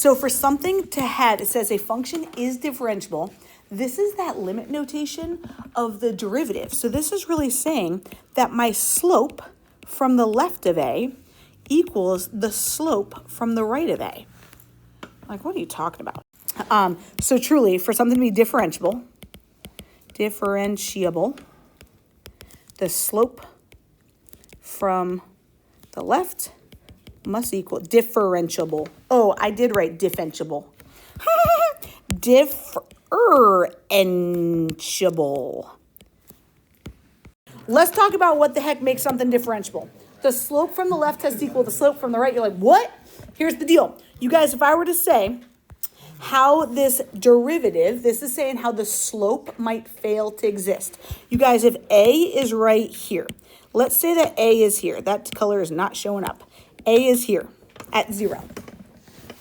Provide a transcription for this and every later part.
So for something to have, it says a function is differentiable. This is that limit notation of the derivative. So this is really saying that my slope from the left of A equals the slope from the right of A. Like, what are you talking about? So truly, for something to be differentiable, the slope from the left must equal differentiable. Oh, I did write differentiable. Differentiable. Let's talk about what the heck makes something differentiable. The slope from the left has to equal the slope from the right. You're like, what? Here's the deal. You guys, if I were to say how this derivative, this is saying how the slope might fail to exist. You guys, if A is right here, let's say that A is here. That color is not showing up. A is here at 0.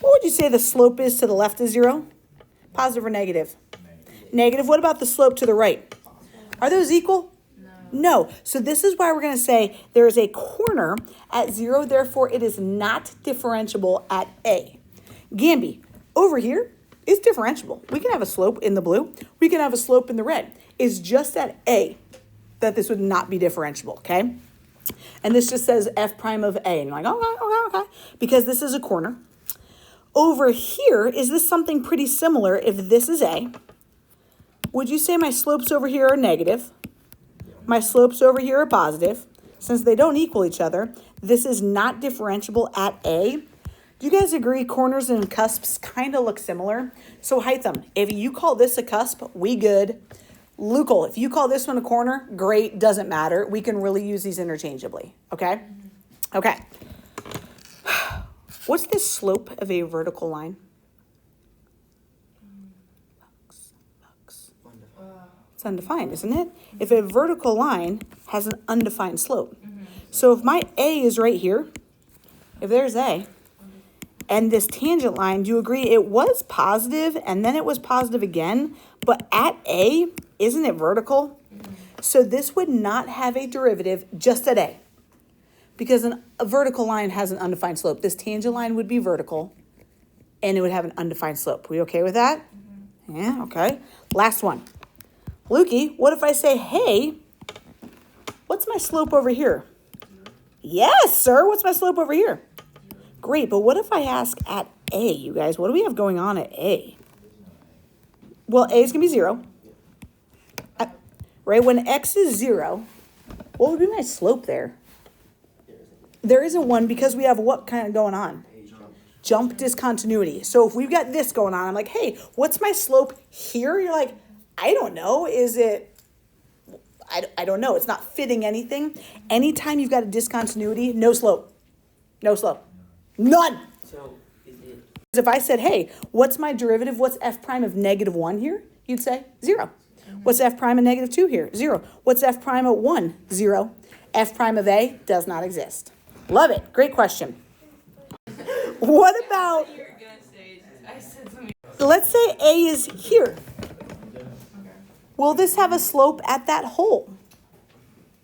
What would you say the slope is to the left of 0? Positive or negative? Negative. What about the slope to the right? Are those equal? No. So this is why we're going to say there is a corner at 0, therefore it is not differentiable at A. Gamby, over here is differentiable. We can have a slope in the blue. We can have a slope in the red. It's just at A that this would not be differentiable, okay? And this just says f prime of A. And you're like, okay. Because this is a corner. Over here, is this something pretty similar if this is A? Would you say my slopes over here are negative? My slopes over here are positive. Since they don't equal each other, this is not differentiable at A. Do you guys agree corners and cusps kind of look similar? So Hytham, if you call this a cusp, we good. Lucal, if you call this one a corner, great, doesn't matter. We can really use these interchangeably, okay? Okay. What's the slope of a vertical line? It's undefined, isn't it? If a vertical line has an undefined slope. So if my A is right here, if there's A, and this tangent line, do you agree it was positive and then it was positive again, but at A, isn't it vertical? So this would not have a derivative just at A, because a vertical line has an undefined slope. This tangent line would be vertical and it would have an undefined slope. We okay with that? Yeah, okay. Last one. Lukey, what if I say, hey, what's my slope over here? Yes, sir. What's my slope over here? Great, but what if I ask at A, you guys? What do we have going on at A? Well, A is going to be 0. Right? When X is 0, what would be my slope there? There isn't one because we have what kind of going on? Jump discontinuity. So if we've got this going on, I'm like, hey, what's my slope here? You're like, I don't know. Is it, I don't know. It's not fitting anything. Anytime you've got a discontinuity, no slope. No slope. None. So is it? If I said, hey, what's my derivative? What's f prime of -1 here? You'd say 0. What's f prime of -2 here? 0. What's f prime of 1? 0. F prime of A does not exist. Love it. Great question. What about, let's say A is here. Will this have a slope at that hole?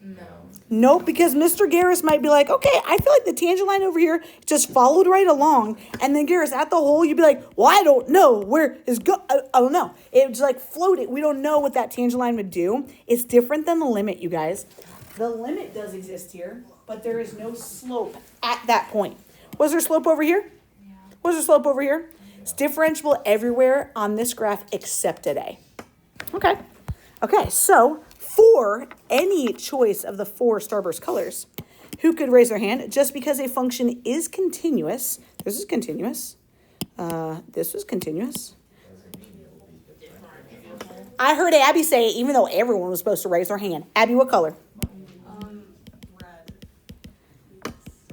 No. Nope, because Mr. Garris might be like, okay, I feel like the tangent line over here just followed right along. And then Garris, at the hole, you'd be like, well, I don't know where is I don't know. It's like floating. We don't know what that tangent line would do. It's different than the limit, you guys. The limit does exist here, but there is no slope at that point. Was there slope over here? Yeah. Was there slope over here? It's differentiable everywhere on this graph except at A. Okay. Okay, so for any choice of the 4 starburst colors, who could raise their hand? Just because a function is continuous, this is continuous, this was continuous. I heard Abby say it even though everyone was supposed to raise their hand. Abby, what color? Red.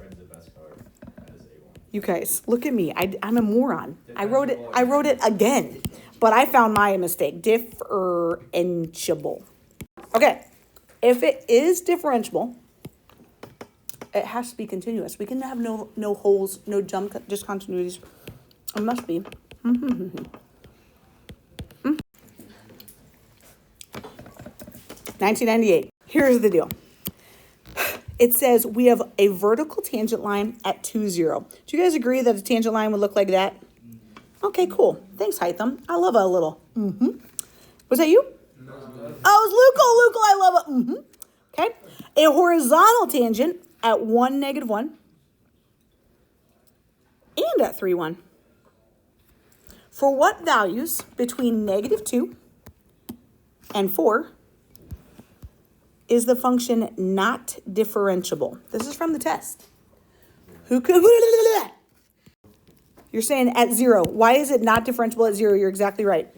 Red's the best color. That is A1. You guys, look at me. I'm a moron. I wrote it again. But I found my mistake. Differentiable. Okay. If it is differentiable, it has to be continuous. We can have no holes, no jump discontinuities. It must be. 1998. Here's the deal. It says we have a vertical tangent line at 2, 0. Do you guys agree that a tangent line would look like that? Okay, cool. Thanks, Hytham. I love a little. Was that you? No. Oh, it's Luco. I love it. Okay. A horizontal tangent at 1, -1 and at 3, 1. For what values between -2 and 4 is the function not differentiable? This is from the test. Who could... You're saying at 0. Why is it not differentiable at 0? You're exactly right.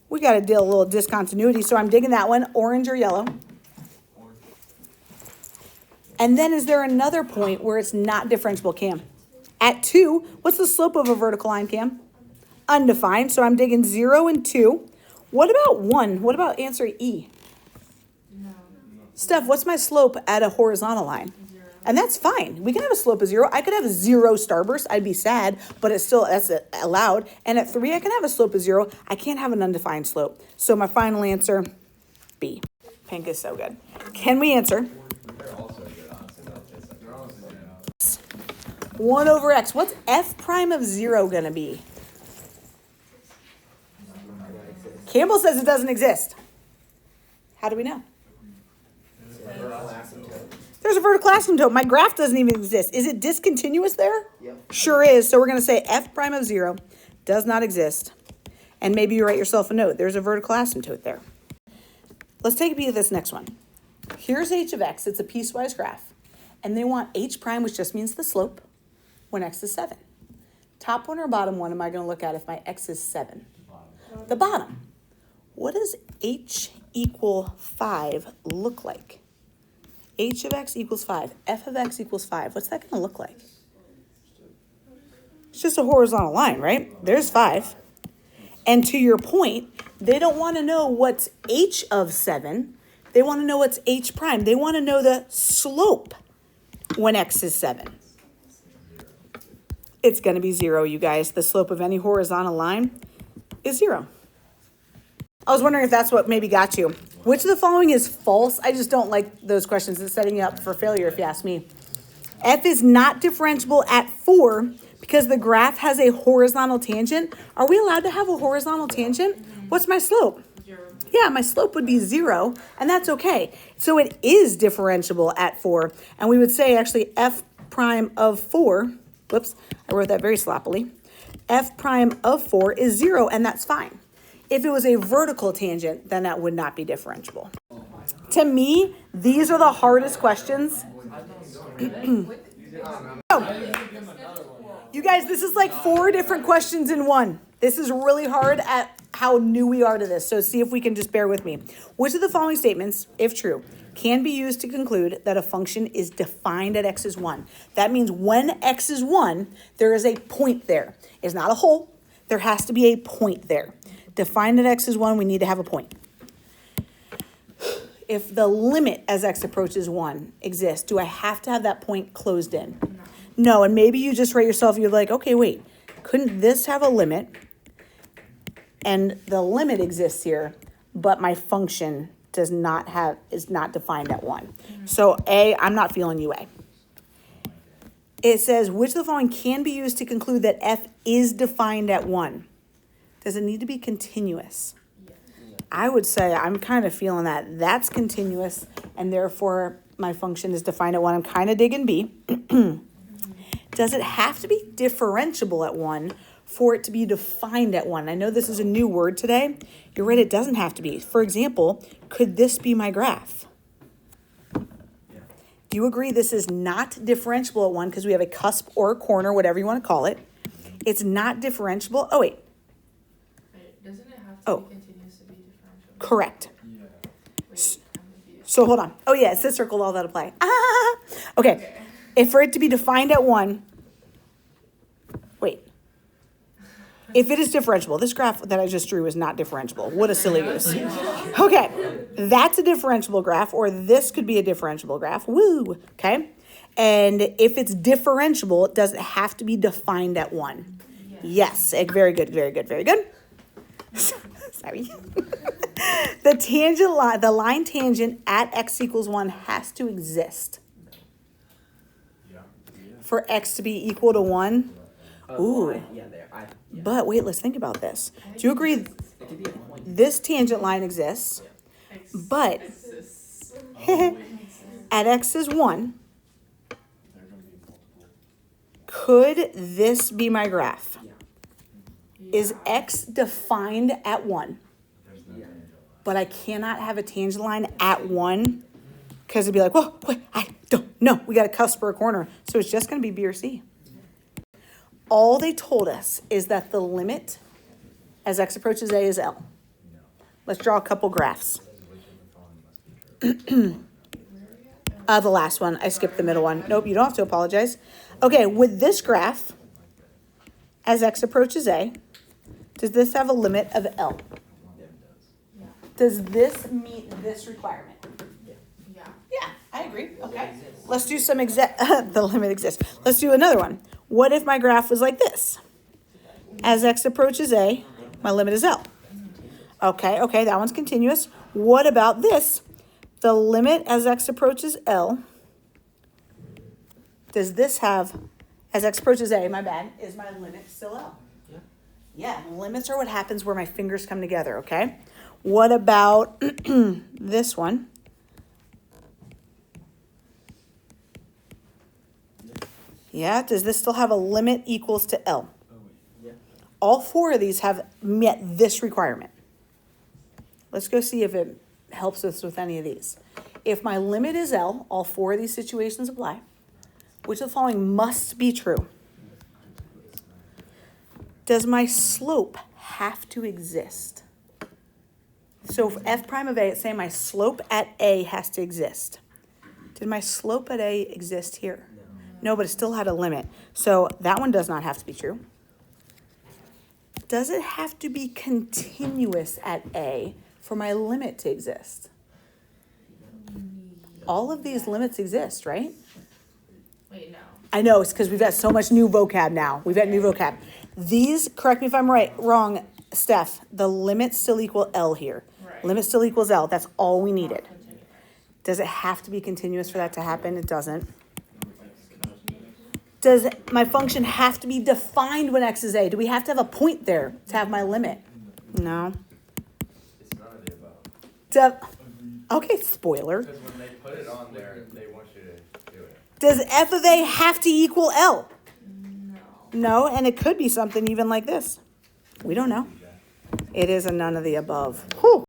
We got to deal a little discontinuity, so I'm digging that one, orange or yellow. And then is there another point where it's not differentiable, Cam? At 2, what's the slope of a vertical line, Cam? Undefined, so I'm digging 0 and 2. What about 1? What about answer E? No. Steph, what's my slope at a horizontal line? 0. And that's fine. We can have a slope of 0. I could have 0 starburst. I'd be sad, but it's still, that's allowed. And at 3, I can have a slope of 0. I can't have an undefined slope. So my final answer, B. Pink is so good. Can we answer? They're also good, honestly. They're also good. 1 over x. What's f prime of 0 going to be? Campbell says it doesn't exist. How do we know? There's a vertical asymptote. My graph doesn't even exist. Is it discontinuous there? Yep. Sure is. So we're going to say f prime of 0 does not exist. And maybe you write yourself a note. There's a vertical asymptote there. Let's take a peek at this next one. Here's h of x. It's a piecewise graph. And they want h prime, which just means the slope, when x is 7. Top one or bottom one am I going to look at if my x is 7? The bottom. What does h equal 5 look like? H of x equals 5. F of x equals 5. What's that going to look like? It's just a horizontal line, right? There's 5. And to your point, they don't want to know what's h of 7. They want to know what's h prime. They want to know the slope when x is 7. It's going to be 0, you guys. The slope of any horizontal line is 0. I was wondering if that's what maybe got you. Which of the following is false? I just don't like those questions. It's setting you up for failure, if you ask me. F is not differentiable at 4 because the graph has a horizontal tangent. Are we allowed to have a horizontal tangent? What's my slope? 0. Yeah, my slope would be 0, and that's okay. So it is differentiable at 4. And we would say actually f prime of 4, whoops, I wrote that very sloppily. F prime of 4 is 0, and that's fine. If it was a vertical tangent, then that would not be differentiable. To me, these are the hardest questions. You guys, this is like 4 different questions in one. This is really hard at how new we are to this, so see if we can just bear with me. Which of the following statements, if true, can be used to conclude that a function is defined at x is 1? That means when x is 1, there is a point there. It's not a hole. There has to be a point there. Defined at x is 1, we need to have a point. If the limit as x approaches 1 exists, do I have to have that point closed in? No, and maybe you just write yourself, you're like, okay, wait, couldn't this have a limit? And the limit exists here, but my function is not defined at 1. So A, I'm not feeling you A. It says, which of the following can be used to conclude that f is defined at 1? Does it need to be continuous? I would say I'm kind of feeling that that's continuous, and therefore my function is defined at 1. I'm kind of digging B. Does it have to be differentiable at 1 for it to be defined at 1? I know this is a new word today. You're right, it doesn't have to be. For example, could this be my graph? Do you agree this is not differentiable at 1 because we have a cusp or a corner, whatever you want to call it? It's not differentiable. Oh, wait. Doesn't it have to be continuous to be differential? Correct. Wait, I'm confused. So hold on. Oh, yeah, it says circle all that apply. Okay. If for it to be defined at 1, wait. If it is differentiable, this graph that I just drew is not differentiable. What a silly goose. Okay, that's a differentiable graph, or this could be a differentiable graph. Woo, okay? And if it's differentiable, does it have to be defined at 1? Yes. Very good, very good, very good. Sorry. The tangent line, the line tangent at x equals 1 has to exist for x to be equal to 1. Ooh. Yeah, there. Yeah. But wait, let's think about this. Do you agree It could be a point. this tangent line exists, but Exists. at x is 1, could this be my graph? Yeah. Is x defined at 1? Yeah. But I cannot have a tangent line at 1 because it'd be like, whoa, wait, I don't know. We got a cusp or a corner. So it's just going to be B or C. All they told us is that the limit as x approaches a is L. Let's draw a couple graphs. The last one. I skipped the middle one. Nope, you don't have to apologize. Okay, with this graph, as x approaches a, does this have a limit of L? Does this meet this requirement? Yeah. Yeah, I agree. Okay. Let's do some the limit exists. Let's do another one. What if my graph was like this? As x approaches a, my limit is L. Okay, that one's continuous. What about this? The limit as x approaches L, does this have, as x approaches a, my bad, is my limit still L? Yeah, limits are what happens where my fingers come together, okay? What about this one? Yeah, does this still have a limit equals to L? Yeah. All 4 of these have met this requirement. Let's go see if it helps us with any of these. If my limit is L, all 4 of these situations apply. Which of the following must be true? Does my slope have to exist? So for f prime of a, it's saying my slope at a has to exist. Did my slope at a exist here? No, but it still had a limit. So that one does not have to be true. Does it have to be continuous at a for my limit to exist? All of these limits exist, right? Wait, no. I know, it's because we've got so much new vocab now. We've got new vocab. These, correct me if I'm wrong, Steph, the limits still equal L here. Right. Limit still equals L. That's all we needed. Does it have to be continuous for that to happen? It doesn't. Does my function have to be defined when x is a? Do we have to have a point there to have my limit? No. It's none of the above. Okay, spoiler. Because when they put it on there, they want you to do it. Does f of a have to equal L? No. No, and it could be something even like this. We don't know. It is a none of the above. Whew.